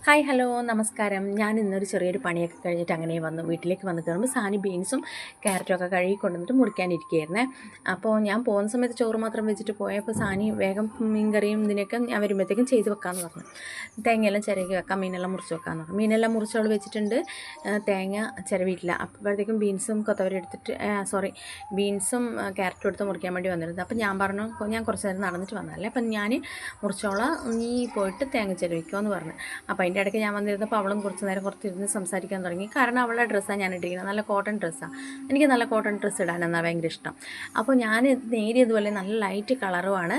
Hi hello നമസ്കാരം. ഞാൻ ഇന്നൊരു ചെറിയൊരു പണിയൊക്കെ കഴിഞ്ഞിട്ട് അങ്ങനെ വന്നു വീട്ടിലേക്ക് വന്ന് കയറുമ്പോൾ സാനി ബീൻസും ക്യാരറ്റും ഒക്കെ കഴുകി കൊണ്ടുവന്നിട്ട് മുറിക്കാനിരിക്കുകയായിരുന്നേ. അപ്പോൾ ഞാൻ പോകുന്ന സമയത്ത് ചോറ് മാത്രം വെച്ചിട്ട് പോയപ്പോൾ സാനി വേഗം മീൻകറിയും ഇതിനൊക്കെ ഞാൻ വരുമ്പോഴത്തേക്കും ചെയ്ത് വെക്കാമെന്ന് പറഞ്ഞു. തേങ്ങയെല്ലാം ചിരകി വെക്കാം, മീനെല്ലാം മുറിച്ച് വെക്കാമെന്ന് പറഞ്ഞു. മീനെല്ലാം മുറിച്ചവൾ വെച്ചിട്ടുണ്ട്, തേങ്ങ ചിരവിയിട്ടില്ല. അപ്പോഴത്തേക്കും ബീൻസും കൊത്തവരി എടുത്തിട്ട് ബീൻസും ക്യാരറ്റും എടുത്ത് മുറിക്കാൻ വേണ്ടി വന്നിരുന്നത്. അപ്പോൾ ഞാൻ പറഞ്ഞു ഞാൻ കുറച്ച് നേരം നടന്നിട്ട് വന്നതല്ലേ, അപ്പം ഞാൻ മുറിച്ചോളാം, നീ പോയിട്ട് തേങ്ങ ചിരവിക്കുമോ എന്ന് പറഞ്ഞു. അപ്പോൾ അതിൻ്റെ ഇടയ്ക്ക് ഞാൻ വന്നിരുന്നപ്പോൾ അവളും കുറച്ച് നേരം കുറച്ചിരുന്ന് സംസാരിക്കാൻ തുടങ്ങി. കാരണം അവളുടെ ഡ്രസ്സാണ് ഞാൻ ഇട്ടിരിക്കുന്നത്, നല്ല കോട്ടൺ ഡ്രസ്സാണ്. എനിക്ക് നല്ല കോട്ടൺ ഡ്രസ്സ് ഇടാനെന്നാണ് ഭയങ്കര ഇഷ്ടം. അപ്പോൾ ഞാൻ നേരിയതുപോലെ നല്ല ലൈറ്റ് കളറുമാണ്.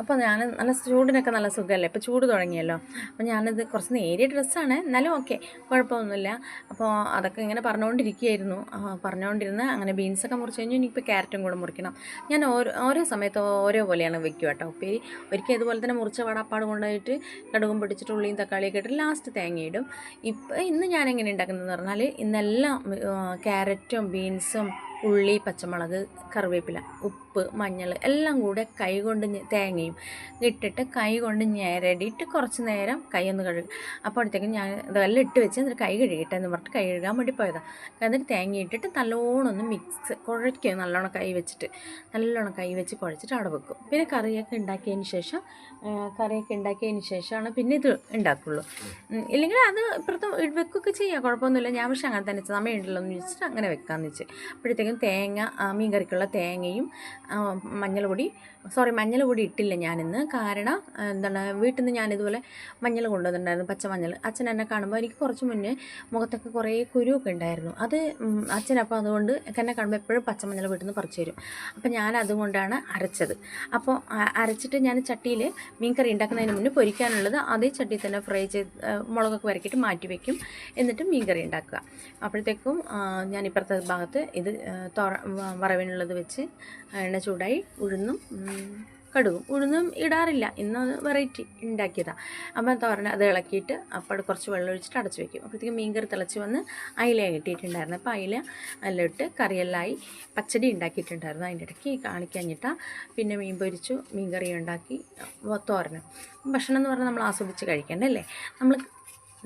അപ്പോൾ ഞാൻ നല്ല ചൂടിനൊക്കെ നല്ല സുഖമല്ലേ, ഇപ്പോൾ ചൂട് തുടങ്ങിയല്ലോ. അപ്പോൾ ഞാനിത് കുറച്ച് നേരിയ ഡ്രസ്സാണ്, എന്നാലും ഓക്കെ, കുഴപ്പമൊന്നുമില്ല. അപ്പോൾ അതൊക്കെ ഇങ്ങനെ പറഞ്ഞുകൊണ്ടിരുന്ന് അങ്ങനെ ബീൻസൊക്കെ മുറിച്ച് കഴിഞ്ഞു. ഇനിയിപ്പോൾ ക്യാരറ്റും കൂടെ മുറിക്കണം. ഞാൻ ഓരോ സമയത്ത് ഓരോ പോലെയാണ് വെക്കുക കേട്ടോ ഉപ്പേരി. ഒരിക്കൽ ഇതുപോലെ തന്നെ മുറിച്ച വടപ്പാട് കൊണ്ടുപോയിട്ട് കടുകും പൊടിച്ചിട്ട് ഉള്ളിയും തക്കാളിയൊക്കെ ഇട്ട് ലാസ്റ്റ് തേങ്ങയിടും. ഇന്ന് ഞാൻ എങ്ങനെ ഉണ്ടാക്കുന്നതെന്ന് പറഞ്ഞാൽ ഇന്നെല്ലാം ക്യാരറ്റും ബീൻസും ഉള്ളി, പച്ചമുളക്, കറിവേപ്പില, ഉപ്പ്, മഞ്ഞൾ എല്ലാം കൂടെ കൈകൊണ്ട് തേങ്ങയും ഇട്ടിട്ട് കൈകൊണ്ട് ഞെരടിയിട്ട് കുറച്ച് നേരം കൈ ഒന്ന് കഴുകും. അപ്പോഴത്തേക്കും ഞാൻ ഇതെല്ലാം ഇട്ട് വെച്ച് എന്നിട്ട് കൈ കഴുകിയിട്ട് എന്ന് പറഞ്ഞിട്ട് കൈ കഴുകാൻ വേണ്ടി പോയതാണ്. എന്നിട്ട് തേങ്ങ ഇട്ടിട്ട് നല്ലോണം ഒന്ന് കുഴയ്ക്കും, നല്ലോണം കൈ വെച്ച് കുഴച്ചിട്ട് അവിടെ വെക്കും. പിന്നെ കറിയൊക്കെ ഉണ്ടാക്കിയതിന് ശേഷമാണ് പിന്നെ ഇത് ഉണ്ടാക്കുള്ളൂ. ഇല്ലെങ്കിൽ അത് ഇപ്പുറത്ത് വെക്കുകയൊക്കെ ചെയ്യാം, കുഴപ്പമൊന്നുമില്ല. ഞാൻ പക്ഷേ അങ്ങനെ തന്നെ സമയമുണ്ടല്ലോ എന്ന് വെച്ചിട്ട് അങ്ങനെ വെക്കാമെന്ന് വെച്ച്. അപ്പോഴത്തേക്കും മീൻ കറിക്കുള്ള തേങ്ങയും മഞ്ഞൾ പൊടി ഇട്ടില്ല ഞാനിന്ന്. കാരണം എന്താണ്, വീട്ടിൽ നിന്ന് ഞാനിതുപോലെ മഞ്ഞൾ കൊണ്ടുവന്നിട്ടുണ്ടായിരുന്നു, പച്ചമഞ്ഞൾ. അച്ഛൻ എന്നെ കാണുമ്പോൾ എനിക്ക് കുറച്ച് മുന്നേ മുഖത്തൊക്കെ കുറേ കുരുവൊക്കെ ഉണ്ടായിരുന്നു. അത് അച്ഛനപ്പോൾ അതുകൊണ്ട് എന്നെ കാണുമ്പോൾ എപ്പോഴും പച്ചമഞ്ഞൾ വീട്ടിൽ നിന്ന് പറിച്ചു തരും. അപ്പോൾ ഞാൻ അതുകൊണ്ടാണ് അരച്ചത്. അപ്പോൾ അരച്ചിട്ട് ഞാൻ ചട്ടിയിൽ മീൻ കറി ഉണ്ടാക്കുന്നതിന് മുന്നേ പൊരിക്കാനുള്ളത് അതേ ചട്ടിയിൽ തന്നെ ഫ്രൈ ചെയ്ത് മുളകൊക്കെ വരക്കിയിട്ട് മാറ്റി വയ്ക്കും. എന്നിട്ട് മീൻ കറി ഉണ്ടാക്കുക. അപ്പോഴത്തേക്കും ഞാൻ ഇപ്പുറത്തെ ഭാഗത്ത് ഇത് വറവിനുള്ളത് വെച്ച് എണ്ണ ചൂടായി ഉഴുന്നും ഇടാറില്ല, ഇന്ന് വെറൈറ്റി ഉണ്ടാക്കിയതാണ്. അപ്പം തോരൻ അത് ഇളക്കിയിട്ട് അപ്പോൾ കുറച്ച് വെള്ളം ഒഴിച്ചിട്ട് അടച്ച് വയ്ക്കും. അപ്പോഴത്തേക്കും മീൻ കറി തിളച്ച് വന്ന് അയില കിട്ടിയിട്ടുണ്ടായിരുന്നു. അപ്പോൾ അയില എല്ലാം ഇട്ട് കറിയെല്ലാമായി പച്ചടി ഉണ്ടാക്കിയിട്ടുണ്ടായിരുന്നു. അതിൻ്റെ ഇടയ്ക്ക് കാണിക്കാഞ്ഞിട്ടാ. പിന്നെ മീൻ പൊരിച്ചു, മീൻ കറി ഉണ്ടാക്കി, തോരനും. ഭക്ഷണം എന്ന് പറഞ്ഞാൽ നമ്മൾ ആസ്വദിച്ച് കഴിക്കേണ്ടല്ലേ.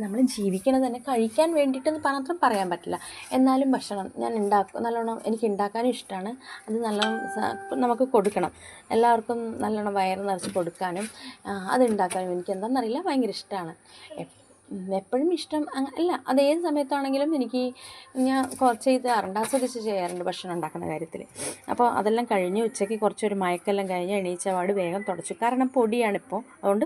നമ്മൾ ജീവിക്കണത് തന്നെ കഴിക്കാൻ വേണ്ടിയിട്ടെന്ന് മാത്രം പറയാൻ പറ്റില്ല. എന്നാലും ഭക്ഷണം ഞാൻ നല്ലോണം എനിക്ക് ഉണ്ടാക്കാനും ഇഷ്ടമാണ്. അത് നല്ലോണം നമുക്ക് കൊടുക്കണം, എല്ലാവർക്കും നല്ലോണം വയറ് നിറച്ച് കൊടുക്കാനും അത് ഉണ്ടാക്കാനും എനിക്ക് എന്താണെന്നറിയില്ല, ഭയങ്കര ഇഷ്ടമാണ്. എപ്പോഴും ഇഷ്ടം അല്ല, അത് ഏത് സമയത്താണെങ്കിലും ഞാൻ കുറച്ച് ചെയ്യാറുണ്ട്, ആസ്വദിച്ച് ചെയ്യാറുണ്ട് ഭക്ഷണം ഉണ്ടാക്കുന്ന കാര്യത്തിൽ. അപ്പോൾ അതെല്ലാം കഴിഞ്ഞ് ഉച്ചയ്ക്ക് കുറച്ചൊരു മയക്കെല്ലാം കഴിഞ്ഞ് എണീച്ച പാട് വേഗം തുടച്ചു. കാരണം പൊടിയാണിപ്പോൾ, അതുകൊണ്ട്